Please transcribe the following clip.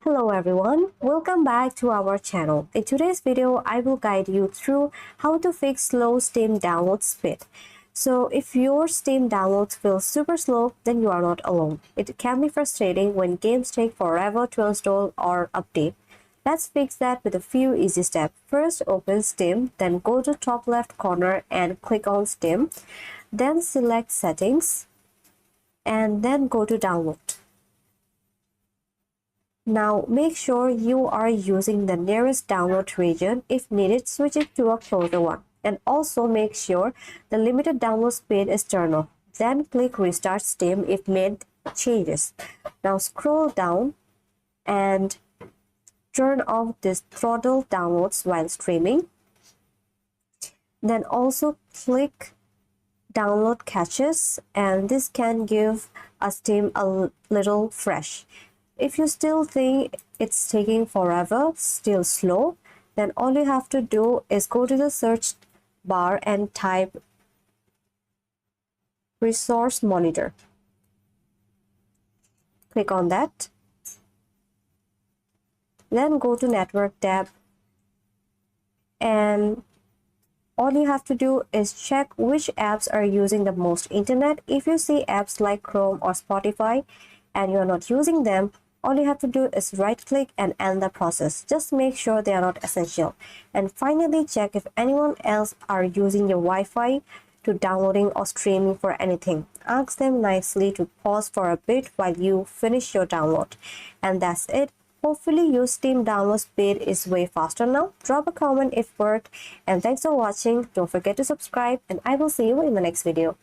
Hello everyone, welcome back to our channel. In today's video, I will guide you through how to fix slow Steam download speed. So if your Steam downloads feel super slow, then you are not alone. It can be frustrating when games take forever to install or update. Let's fix that with a few easy steps. First, open Steam, then go to top left corner and click on Steam. Then select Settings and then go to Download. Now make sure you are using the nearest download region. If needed, switch it to a closer one. And also make sure the limited download speed is turned off. Then click Restart Steam if made changes. Now scroll down and turn off this throttle downloads while streaming. Then also click Download Caches, and this can give a Steam a little fresh. If you still think it's taking forever, still slow, then all you have to do is go to the search bar and type Resource Monitor. Click on that. Then go to Network tab, and all you have to do is check which apps are using the most internet. If you see apps like Chrome or Spotify and you're not using them, all you have to do is right click and end the process. Just make sure they are not essential. And finally, check if anyone else are using your Wi-Fi to downloading or streaming for anything. Ask them nicely to pause for a bit while you finish your download. And that's it. Hopefully your Steam download speed is way faster now. Drop a comment if worked. And thanks for watching. Don't forget to subscribe and I will see you in the next video.